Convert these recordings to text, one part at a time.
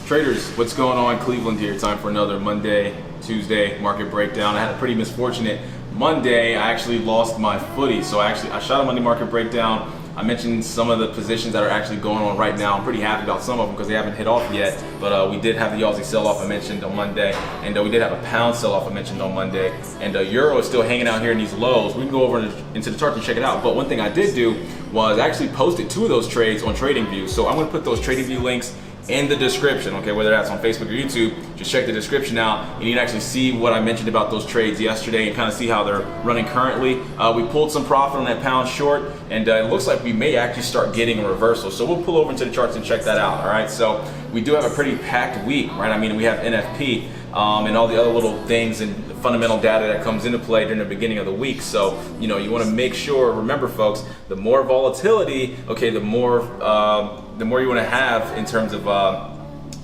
Traders, what's going on? Cleveland here. Time for another Monday, Tuesday market breakdown. I had a pretty misfortunate Monday. I actually lost my footy. So I shot a Monday market breakdown. I mentioned some of the positions that are actually going on right now. I'm pretty happy about some of them because they haven't hit off yet. But we did have the Aussie sell-off I mentioned on Monday, and we did have a pound sell-off I mentioned on Monday. And Euro is still hanging out here in these lows. We can go over into the chart and check it out. But one thing I did do was actually posted 2 of those trades on TradingView. So I'm going to put those TradingView links in the description, okay, whether that's on Facebook or YouTube. Just check the description out and you can actually see what I mentioned about those trades yesterday and kind of see how they're running currently. We pulled some profit on that pound short, and it looks like we may actually start getting a reversal. So we'll pull over into the charts and check that out. All right, so we do have a pretty packed week, right? I mean, we have NFP and all the other little things and fundamental data that comes into play during the beginning of the week. So, you know, you want to make sure, remember folks, the more volatility, okay, the more you want to have in terms of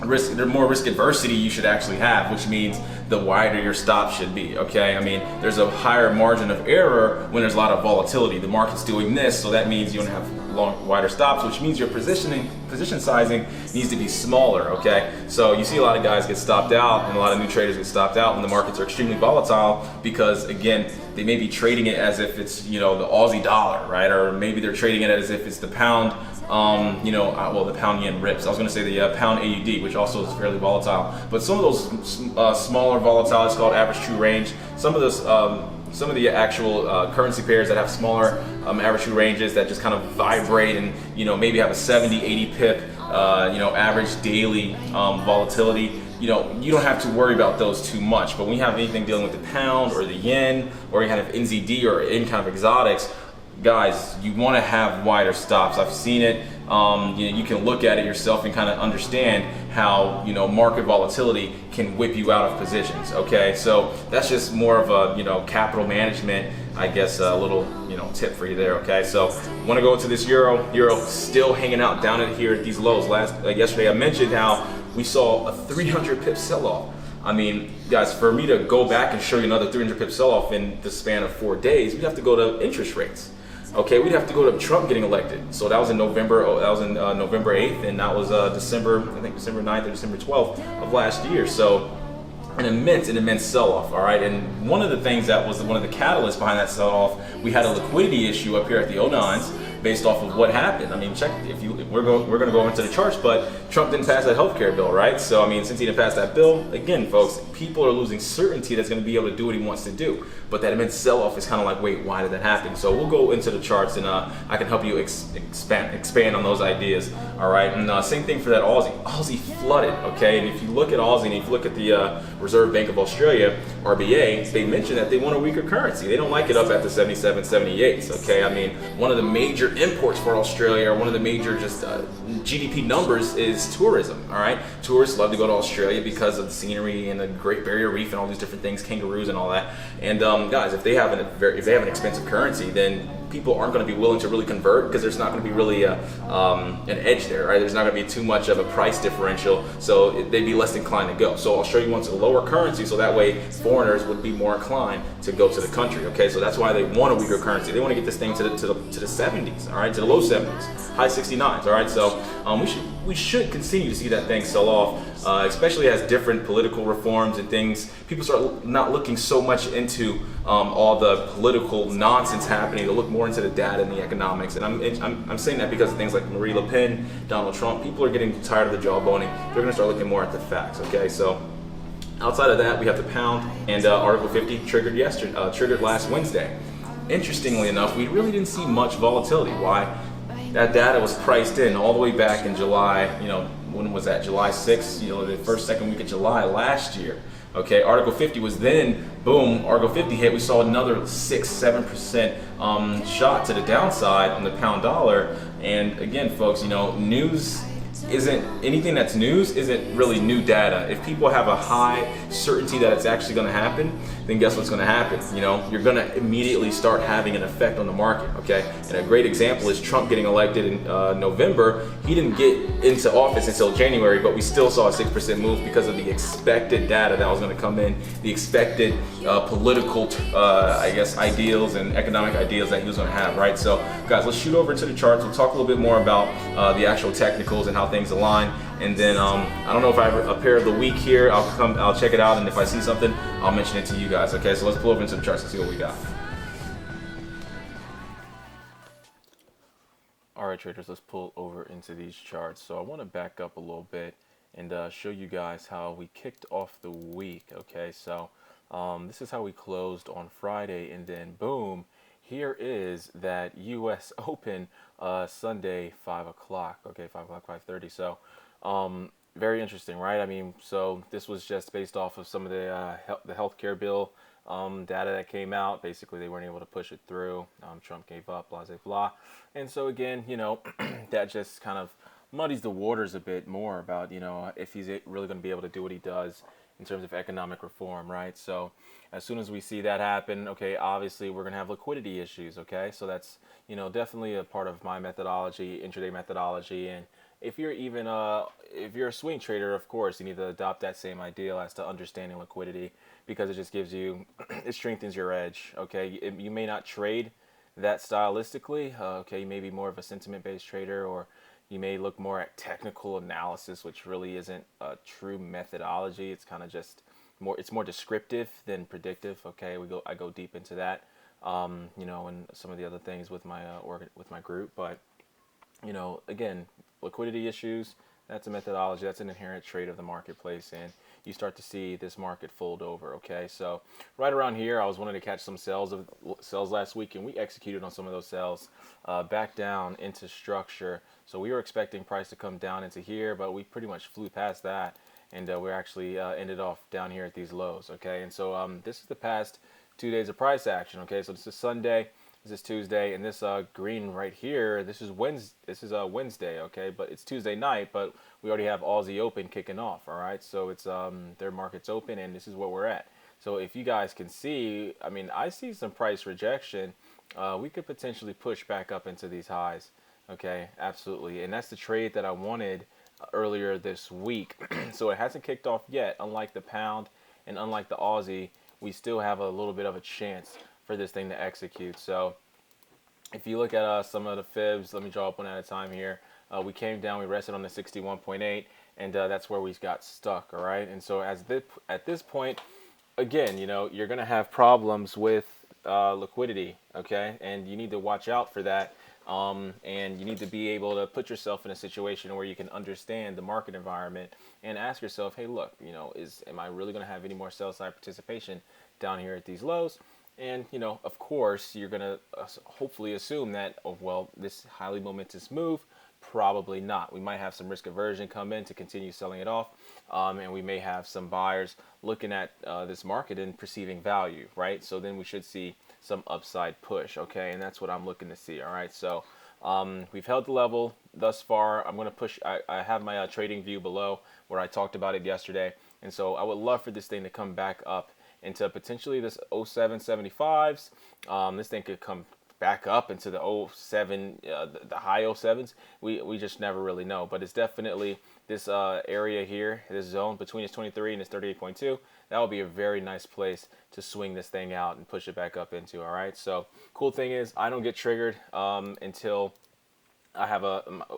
risk, the more risk adversity you should actually have, which means the wider your stop should be, okay? I mean, there's a higher margin of error when there's a lot of volatility. The market's doing this, so that means you want to have wider stops, which means your position sizing needs to be smaller, okay? So you see a lot of guys get stopped out and a lot of new traders get stopped out when the markets are extremely volatile because, again, they may be trading it as if it's, you know, the Aussie dollar, right? Or maybe they're trading it as if it's the pound, well, the pound yen rips. I was going to say the pound AUD, which also is fairly volatile. But some of those smaller volatile, it's called average true range. Some of the actual currency pairs that have smaller average true ranges that just kind of vibrate and, you know, maybe have a 70, 80 pip, average daily volatility. You know, you don't have to worry about those too much. But when you have anything dealing with the pound or the yen or you have NZD or any kind of exotics, guys, you want to have wider stops. I've seen it. You can look at it yourself and kind of understand how, you know, market volatility can whip you out of positions. Okay, so that's just more of a, you know, capital management, I guess, a little, you know, tip for you there. Okay, so want to go into this euro still hanging out down at here at these lows. Yesterday I mentioned how we saw a 300 pip sell-off. I mean, guys, for me to go back and show you another 300 pip sell-off in the span of 4 days, we'd have to go to interest rates. Okay, we'd have to go to Trump getting elected. So that was in November. That was in November 8th, and that was December 9th or December 12th of last year. So an immense sell-off. All right, and one of the things that was one of the catalysts behind that sell-off, we had a liquidity issue up here at the 09s based off of what happened. I mean, check we're going to go into the charts, but Trump didn't pass that healthcare bill, right? So I mean, since he didn't pass that bill, again, folks, people are losing certainty that's going to be able to do what he wants to do. But that immense sell-off is kind of like, wait, why did that happen? So we'll go into the charts and I can help you expand on those ideas. All right, and same thing for that Aussie flooded. Okay, and if you look at Aussie and if you look at the Reserve Bank of Australia, RBA, they mentioned that they want a weaker currency. They don't like it up at the 77, 78s. Okay, I mean, one of the major imports for Australia, or one of the major just GDP numbers is tourism. All right, tourists love to go to Australia because of the scenery and the Great Barrier Reef and all these different things, kangaroos and all that. And guys, if they have an expensive currency, then people aren't going to be willing to really convert because there's not going to be really an edge there, right? There's not going to be too much of a price differential, so they'd be less inclined to go. So Australia wants a lower currency, so that way foreigners would be more inclined to go to the country. Okay, so that's why they want a weaker currency. They want to get this thing to the 70s, all right, to the low 70s, high 69s, all right. So we should continue to see that thing sell off, especially as different political reforms and things. People start not looking so much into all the political nonsense happening. They look more into the data and the economics. And I'm saying that because of things like Marine Le Pen, Donald Trump. People are getting tired of the jawboning. They're going to start looking more at the facts. Okay, so outside of that, we have the pound and Article 50 triggered last Wednesday. Interestingly enough, we really didn't see much volatility. Why? That data was priced in all the way back in July. You know, when was that? July 6th. You know, the second week of July last year. Okay, Article 50 was then, boom, Article 50 hit. We saw another 6-7% shot to the downside on the pound dollar. And again, folks, you know, anything that's news isn't really new data. If people have a high certainty that it's actually going to happen, then guess what's going to happen? You know, you're going to immediately start having an effect on the market. Okay, and a great example is Trump getting elected in November. He didn't get into office until January, but we still saw a 6% move because of the expected data that was going to come in, the expected political, I guess, ideals and economic ideals that he was going to have. Right. So, guys, let's shoot over to the charts. We'll talk a little bit more about the actual technicals and how things align. And then I don't know if I have a pair of the week here. I'll check it out, and if I see something, I'll mention it to you guys. Okay, so let's pull over into the charts and see what we got. All right, traders, let's pull over into these charts. So I want to back up a little bit and show you guys how we kicked off the week. Okay, so this is how we closed on Friday, and then boom, here is that U.S. Open Sunday 5 o'clock. Okay, 5 o'clock, 5:30. So very interesting, right? I mean, so this was just based off of some of the healthcare bill data that came out. Basically, they weren't able to push it through. Trump gave up, blah, blah, blah. And so again, that just kind of muddies the waters a bit more about, if he's really going to be able to do what he does in terms of economic reform, right? So as soon as we see that happen, okay, obviously we're going to have liquidity issues, okay? So that's, definitely a part of my methodology, intraday methodology. And if you're even if you're a swing trader, of course, you need to adopt that same ideal as to understanding liquidity, because it just gives you, it strengthens your edge, okay? You may not trade that stylistically, okay, you may be more of a sentiment-based trader, or you may look more at technical analysis, which really isn't a true methodology. It's kind of just it's more descriptive than predictive, okay? I go deep into that, and some of the other things with my with my group, but again, liquidity issues, that's a methodology, that's an inherent trait of the marketplace, and you start to see this market fold over, okay? So right around here, I was wanting to catch some sales last week, and we executed on some of those sales back down into structure. So we were expecting price to come down into here, but we pretty much flew past that, and we actually ended off down here at these lows, okay? And so this is the past 2 days of price action, okay? So this is Sunday, this is Tuesday, and this green right here, this is Wednesday. This is Wednesday, okay? But it's Tuesday night, but we already have Aussie Open kicking off, all right? So it's their market's open, and this is what we're at. So if you guys can see, I mean, I see some price rejection. We could potentially push back up into these highs, okay? Absolutely, and that's the trade that I wanted earlier this week. So it hasn't kicked off yet. Unlike the pound and unlike the Aussie, we still have a little bit of a chance for this thing to execute. So if you look at some of the fibs, let me draw up one at a time here. We came down, we rested on the 61.8, and that's where we got stuck, all right? And so at this point, again, you're going to have problems with liquidity, okay? And you need to watch out for that. And you need to be able to put yourself in a situation where you can understand the market environment and ask yourself, hey, look, am I really going to have any more sell side participation down here at these lows? And, of course, you're going to hopefully assume that, oh, well, this highly momentous move, probably not. We might have some risk aversion come in to continue selling it off. And we may have some buyers looking at this market and perceiving value, right? So then we should see some upside push, okay? And that's what I'm looking to see, all right? So we've held the level thus far. I'm going to push. I have my trading view below where I talked about it yesterday. And so I would love for this thing to come back up into potentially this 0775s. This thing could come back up into the 07, the high 07s. We just never really know. But it's definitely this area here, this zone between this 23 and this 38.2. That would be a very nice place to swing this thing out and push it back up into, all right? So cool thing is I don't get triggered until I have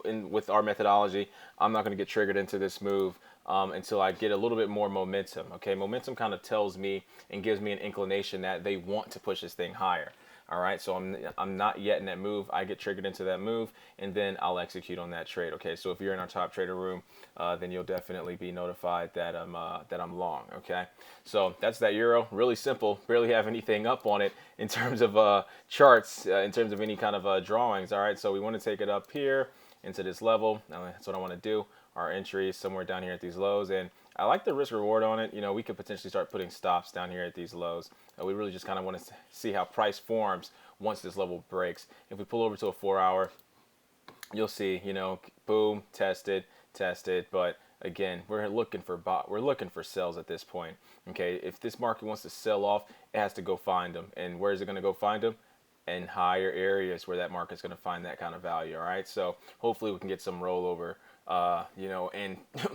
with our methodology, I'm not going to get triggered into this move until I get a little bit more momentum. Okay, momentum kind of tells me and gives me an inclination that they want to push this thing higher. All right, so I'm not yet in that move. I get triggered into that move, and then I'll execute on that trade. Okay, so if you're in our top trader room, then you'll definitely be notified that I'm long. Okay, so that's that euro. Really simple. Barely have anything up on it in terms of charts, in terms of any kind of drawings. All right, so we want to take it up here into this level. Now, that's what I want to do. Our entry is somewhere down here at these lows, and I like the risk reward on it. We could potentially start putting stops down here at these lows. We really just kind of want to see how price forms once this level breaks. If we pull over to a 4-hour, you'll see, boom, tested, but again, we're looking for sells at this point. Okay, if this market wants to sell off, it has to go find them. And where is it going to go find them? In higher areas where that market's going to find that kind of value. All right, so hopefully we can get some rollover.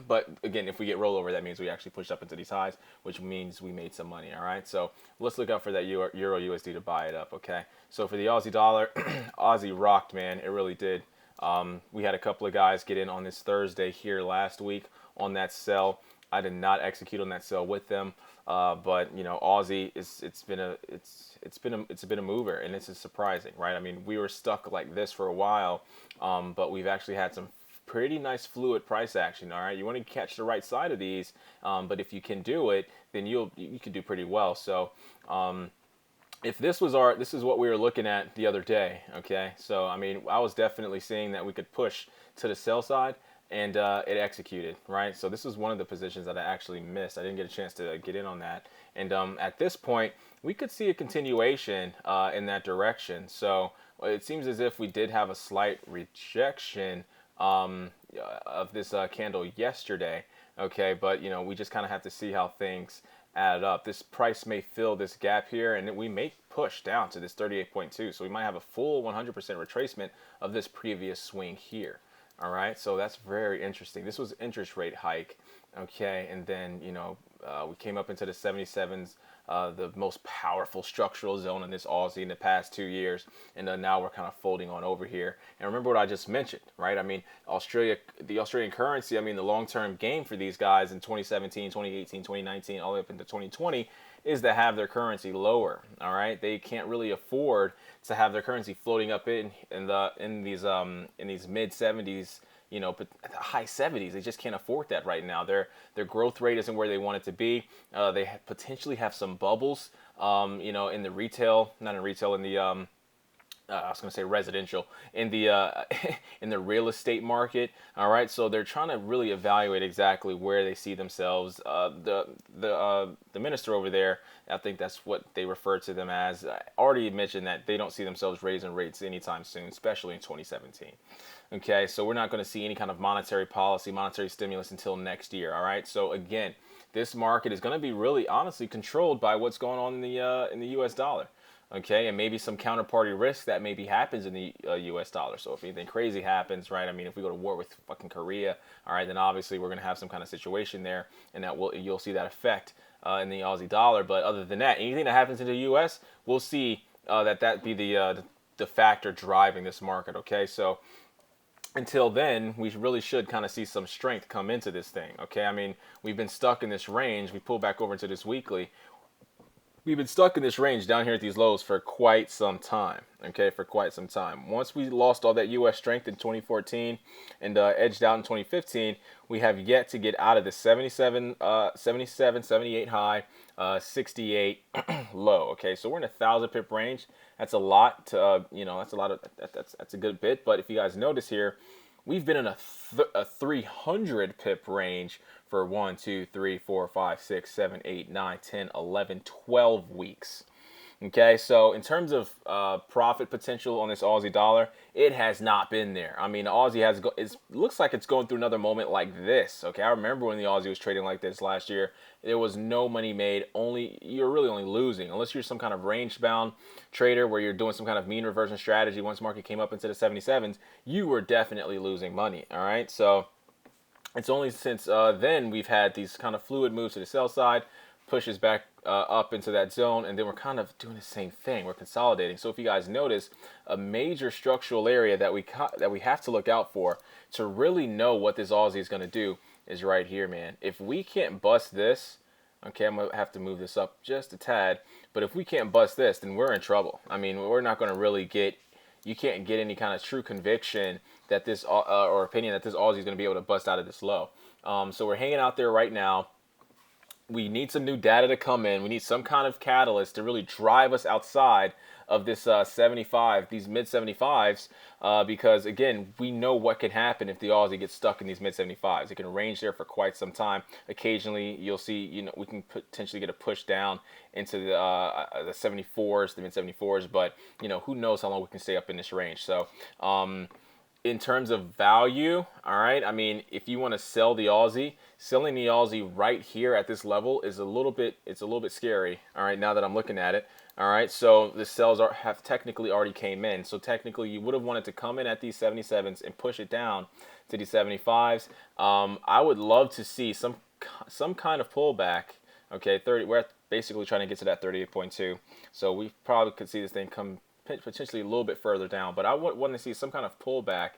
But again, if we get rollover, that means we actually pushed up into these highs, which means we made some money. All right, so let's look out for that Euro USD to buy it up. Okay, so for the Aussie dollar, Aussie rocked, man. It really did. We had a couple of guys get in on this Thursday here last week on that sell. I did not execute on that sell with them, but Aussie it's been a mover, and this is surprising, right? I mean, we were stuck like this for a while, but we've actually had some pretty nice fluid price action. All right, you want to catch the right side of these, but if you can do it, then you can do pretty well. So if this is what we were looking at the other day. Okay, so I mean, I was definitely seeing that we could push to the sell side, and it executed, right? So this was one of the positions that I actually missed. I didn't get a chance to get in on that, and at this point we could see a continuation in that direction. So it seems as if we did have a slight rejection of this candle yesterday. Okay, but we just kind of have to see how things add up. This price may fill this gap here, and we may push down to this 38.2. So we might have a full 100% retracement of this previous swing here. All right, so that's very interesting. This was interest rate hike, okay, and then we came up into the 77s, the most powerful structural zone in this Aussie in the past 2 years, and then now we're kind of folding on over here. And remember what I just mentioned, right? I mean, the Australian currency, I mean, the long-term game for these guys in 2017, 2018, 2019, all the way up into 2020 is to have their currency lower. All right, they can't really afford to have their currency floating up in these mid 70s, but high 70s. They just can't afford that right now. Their growth rate isn't where they want it to be. They potentially have some bubbles, in the retail, not in retail, in the I was going to say residential, in the in the real estate market. All right, so they're trying to really evaluate exactly where they see themselves. The minister over there, I think that's what they refer to them as, already mentioned that they don't see themselves raising rates anytime soon, especially in 2017. Okay, so we're not going to see any kind of monetary policy, monetary stimulus until next year. All right, so again, this market is going to be really honestly controlled by what's going on in the U.S. dollar. Okay, and maybe some counterparty risk that maybe happens in the U.S. dollar. So if anything crazy happens, right? I mean, if we go to war with fucking Korea, all right, then obviously we're going to have some kind of situation there, and you'll see that effect in the Aussie dollar. But other than that, anything that happens in the U.S., we'll see that be the factor driving this market. Okay, so until then, we really should kind of see some strength come into this thing. Okay, I mean, we've been stuck in this range. We pull back over into this weekly. We've been stuck in this range down here at these lows for quite some time. Okay, for quite some time. Once we lost all that U.S. strength in 2014 and edged out in 2015, we have yet to get out of the 77, 78 high, 68 low. Okay, so we're in a 1,000 pip range. That's a lot to, that's a lot of, that's a good bit. But if you guys notice here, we've been in a 300 pip range for 1, 2, 3, 4, 5, 6, 7, 8, 9, 10, 11, 12 weeks. Okay, so in terms of profit potential on this Aussie dollar, it has not been there. I mean, the Aussie it looks like it's going through another moment like this. Okay, I remember when the Aussie was trading like this last year. There was no money made. You're really only losing unless you're some kind of range-bound trader where you're doing some kind of mean reversion strategy. Once market came up into the 77s, you were definitely losing money. All right, so it's only since then we've had these kind of fluid moves to the sell side, pushes back up into that zone, and then we're kind of doing the same thing. We're consolidating. So if you guys notice, a major structural area that we have to look out for to really know what this Aussie is going to do is right here, man. If we can't bust this, okay, I'm going to have to move this up just a tad, but if we can't bust this, then we're in trouble. I mean, we're not going to really you can't get any kind of true conviction that this or opinion that this Aussie is going to be able to bust out of this low. So we're hanging out there right now. We need some new data to come in. We need some kind of catalyst to really drive us outside of this 75, these mid 75s, because again, we know what can happen if the Aussie gets stuck in these mid 75s. It can range there for quite some time. Occasionally, you'll see, we can potentially get a push down into the 74s, the mid 74s, but who knows how long we can stay up in this range. So, in terms of value, all right, I mean, if you want to sell the Aussie, selling the Aussie right here at this level is a little bit scary, all right, now that I'm looking at it. All right, so the sells have technically already came in. So technically, you would have wanted to come in at these 77s and push it down to these 75s. I would love to see some kind of pullback. Okay, we're basically trying to get to that 38.2. So we probably could see this thing come potentially a little bit further down, but I want to see some kind of pullback,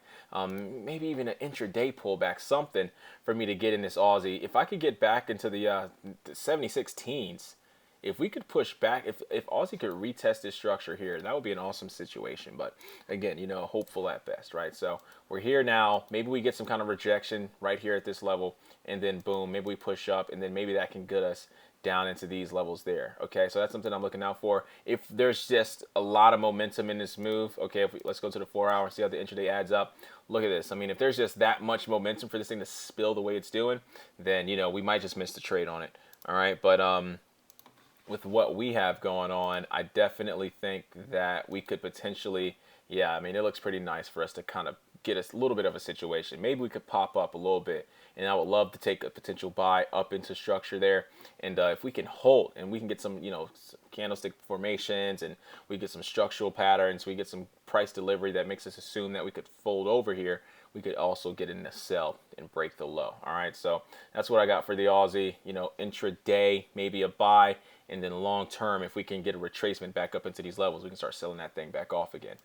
maybe even an intraday pullback, something for me to get in this Aussie. If I could get back into the 76 teens, if we could push back, if Aussie could retest this structure here, that would be an awesome situation. But again, hopeful at best, right? So we're here now. Maybe we get some kind of rejection right here at this level, and then boom, maybe we push up, and then maybe that can get us down into these levels there. Okay, so that's something I'm looking out for. If there's just a lot of momentum in this move, okay, let's go to the 4 hour and see how the intraday adds up. Look at this. I mean, if there's just that much momentum for this thing to spill the way it's doing, then we might just miss the trade on it. All right, but with what we have going on, I definitely think that we could potentially, yeah, I mean, it looks pretty nice for us to kind of get us a little bit of a situation. Maybe we could pop up a little bit, and I would love to take a potential buy up into structure there. And if we can hold and we can get some, candlestick formations, and we get some structural patterns, we get some price delivery that makes us assume that we could fold over here, we could also get in the sell and break the low. All right, so that's what I got for the Aussie. Intraday, maybe a buy, and then long term, if we can get a retracement back up into these levels, we can start selling that thing back off again.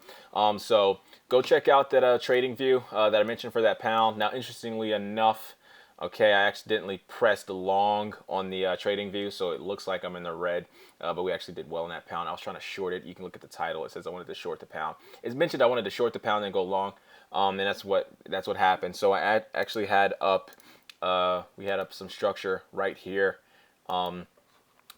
So go check out that trading view that I mentioned for that pound. Now, interestingly enough, okay, I accidentally pressed long on the trading view, so it looks like I'm in the red, but we actually did well in that pound. I was trying to short it. You can look at the title. It says I wanted to short the pound. It's mentioned I wanted to short the pound and go long, and that's what happened. So I actually had up, we had up some structure right here.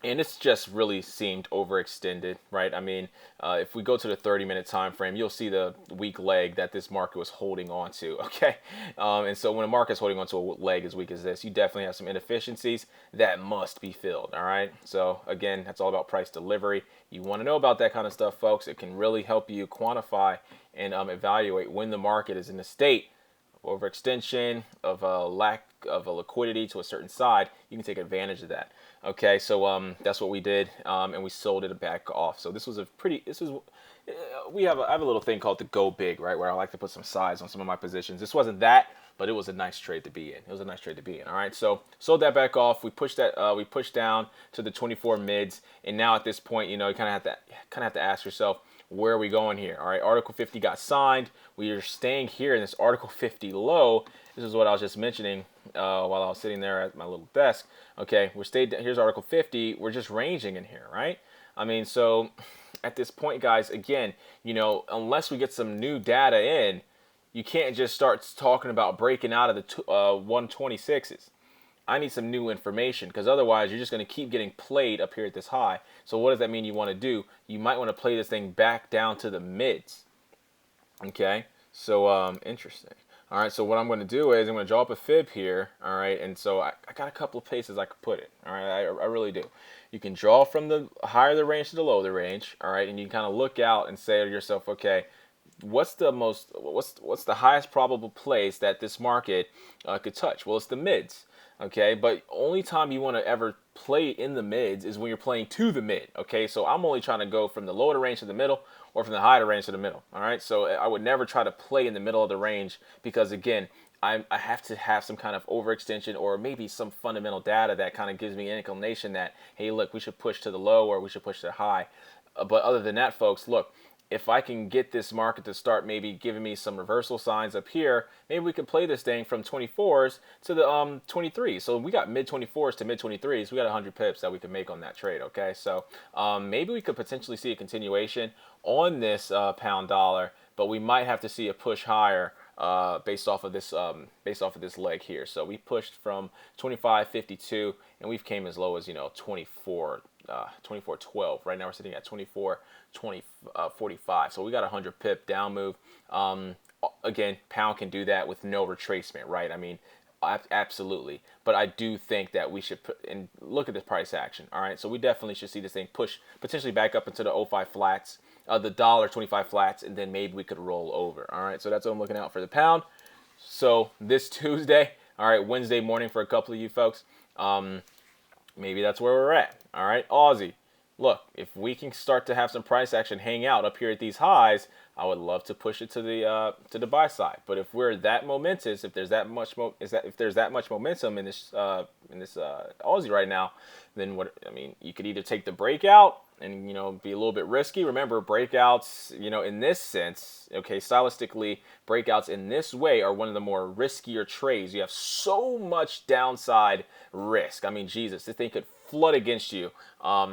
And it's just really seemed overextended, right? I mean, if we go to the 30-minute time frame, you'll see the weak leg that this market was holding on to, okay? And so when a market's holding on to a leg as weak as this, you definitely have some inefficiencies that must be filled, all right? So again, that's all about price delivery. You want to know about that kind of stuff, folks. It can really help you quantify and evaluate when the market is in a state of overextension, of a lack of a liquidity to a certain side. You can take advantage of that. Okay, so that's what we did, and we sold it back off. So this was I have a little thing called the go big, right, where I like to put some size on some of my positions. This wasn't that, but it was a nice trade to be in. It was a nice trade to be in. All right, so sold that back off. We pushed down to the 24 mids, and now at this point, you kind of have to ask yourself, where are we going here? All right, Article 50 got signed. We are staying here in this Article 50 low. This is what I was just mentioning while I was sitting there at my little desk. Okay, here's Article 50. We're just ranging in here, right? I mean, so at this point, guys, again, unless we get some new data in, you can't just start talking about breaking out of the 126s. I need some new information, because otherwise you're just going to keep getting played up here at this high. So what does that mean you want to do? You might want to play this thing back down to the mids. Okay, so interesting. All right, so what I'm going to do is I'm going to draw up a fib here. All right, and so I got a couple of places I could put it. All right, I really do. You can draw from the higher the range to the lower the range. All right, and you can kind of look out and say to yourself, okay, what's the highest probable place that this market could touch? Well, it's the mids. Okay, but only time you want to ever play in the mids is when you're playing to the mid. Okay, so I'm only trying to go from the lower the range to the middle, or from the higher the range to the middle. All right, so I would never try to play in the middle of the range, because again, I have to have some kind of overextension, or maybe some fundamental data that kind of gives me an inclination that, hey, look, we should push to the low or we should push to the high. But other than that, folks, look, if I can get this market to start maybe giving me some reversal signs up here, maybe we can play this thing from 24s to the 23s. So we got mid 24s to mid 23s. We got 100 pips that we can make on that trade. Okay, so maybe we could potentially see a continuation on this pound dollar, but we might have to see a push higher based off of this leg here. So we pushed from 25.52, and we've came as low as 24.12. Right now we're sitting at 24.45. So we got a 100 pip down move. Again, pound can do that with no retracement, right? I mean, absolutely. But I do think that we should look at this price action. All right, so we definitely should see this thing push potentially back up into the 05 flats, the $1.25 flats, and then maybe we could roll over. All right, so that's what I'm looking out for the pound. So this Tuesday, all right, Wednesday morning for a couple of you folks, maybe that's where we're at. All right, Aussie. Look, if we can start to have some price action hang out up here at these highs, I would love to push it to the buy side. But if we're that momentous, if there's that much momentum in this Aussie right now, then you could either take the breakout and be a little bit risky. Remember, breakouts, in this sense, okay, stylistically, breakouts in this way are one of the more riskier trades. You have so much downside risk. I mean, Jesus, this thing could flood against you.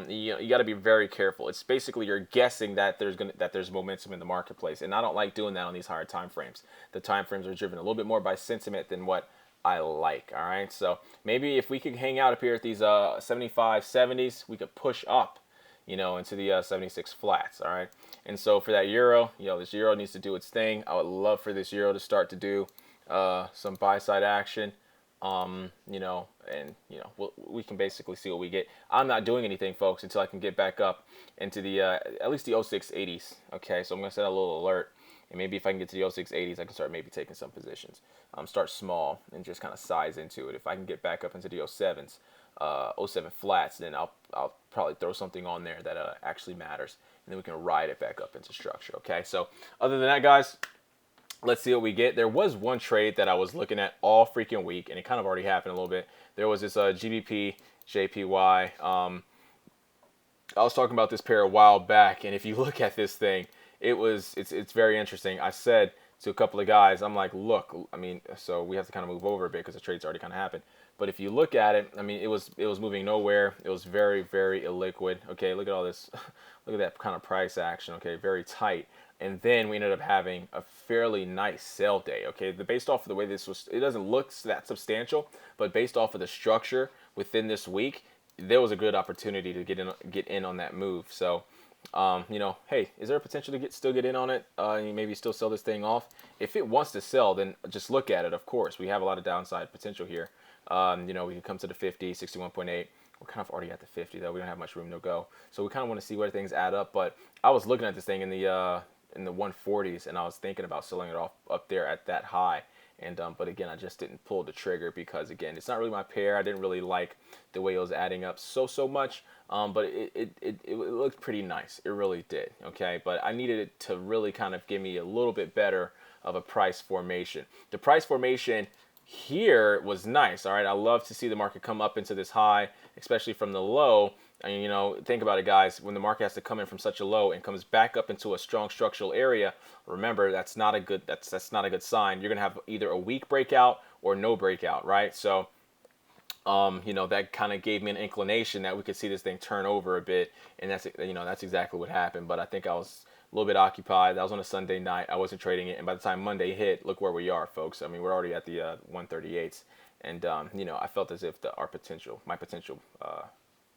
You got to be very careful. It's basically you're guessing that there's momentum in the marketplace, and I don't like doing that on these higher time frames. The time frames are driven a little bit more by sentiment than what I like. All right, so maybe if we could hang out up here at these 75, 70s, we could push up, into the 76 flats. All right, and so for that euro, this euro needs to do its thing. I would love for this euro to start to do some buy side action. We can basically see what we get. I'm not doing anything, folks, until I can get back up into the at least the 0680s. Okay, so I'm gonna set a little alert. And maybe if I can get to the 0680s, I can start maybe taking some positions. Start small and just kind of size into it. If I can get back up into the 07s, 07 flats, then I'll probably throw something on there that actually matters. And then we can ride it back up into structure, okay? So other than that, guys, let's see what we get. There was one trade that I was looking at all freaking week, and it kind of already happened a little bit. There was this GBP, JPY. I was talking about this pair a while back, and if you look at this thing, it's very interesting. I said to a couple of guys, I'm like, look, I mean, so we have to kind of move over a bit because the trade's already kind of happened. But if you look at it, I mean, it was moving nowhere. It was very, very illiquid. Okay, look at all this. Look at that kind of price action. Okay, very tight. And then we ended up having a fairly nice sell day. Okay, based off of the way this was, it doesn't look that substantial, but based off of the structure within this week, there was a good opportunity to get in on that move. So, hey, is there a potential to still get in on it? Maybe still sell this thing off. If it wants to sell, then just look at it. Of course, we have a lot of downside potential here. We can come to the 50, 61.8. We're kind of already at the 50 though. We don't have much room to go. So we kind of want to see where things add up. But I was looking at this thing in the 140s, and I was thinking about selling it off up there at that high. And but again, I just didn't pull the trigger because again, it's not really my pair. I didn't really like the way it was adding up so much. But it looked pretty nice. It really did. Okay, but I needed it to really kind of give me a little bit better of a price formation. The price formation here was nice. All right, I love to see the market come up into this high, especially from the low. And think about it, guys. When the market has to come in from such a low and comes back up into a strong structural area, remember that's not a good sign. You're gonna have either a weak breakout or no breakout, right? So, that kind of gave me an inclination that we could see this thing turn over a bit, and that's exactly what happened. But I think I was a little bit occupied. That was on a Sunday night. I wasn't trading it, and by the time Monday hit, look where we are, folks. I mean, we're already at the 138s, and I felt as if my potential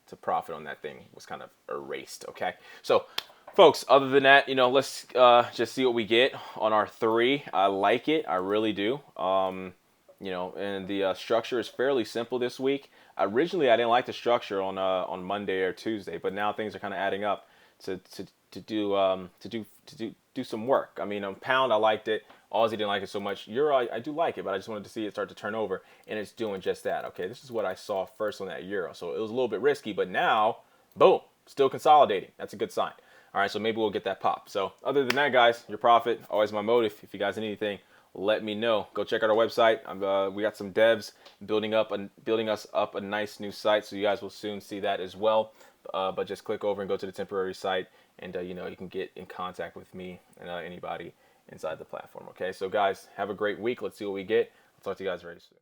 to profit on that thing was kind of erased. Okay, so folks, other than that, let's just see what we get on our 3. I like it, I really do. And the structure is fairly simple this week. Originally, I didn't like the structure on Monday or Tuesday, but now things are kind of adding up to do some work. I mean, on pound, I liked it. Aussie didn't like it so much. Euro, I do like it, but I just wanted to see it start to turn over, and it's doing just that. Okay, this is what I saw first on that euro, so it was a little bit risky, but now, boom, still consolidating. That's a good sign. All right, so maybe we'll get that pop. So other than that, guys, your profit, always my motive. If you guys need anything, let me know. Go check out our website. We got some devs building us up a nice new site, so you guys will soon see that as well. But just click over and go to the temporary site, and you can get in contact with me and anybody inside the platform. Okay, so guys, have a great week. Let's see what we get. I'll talk to you guys very soon.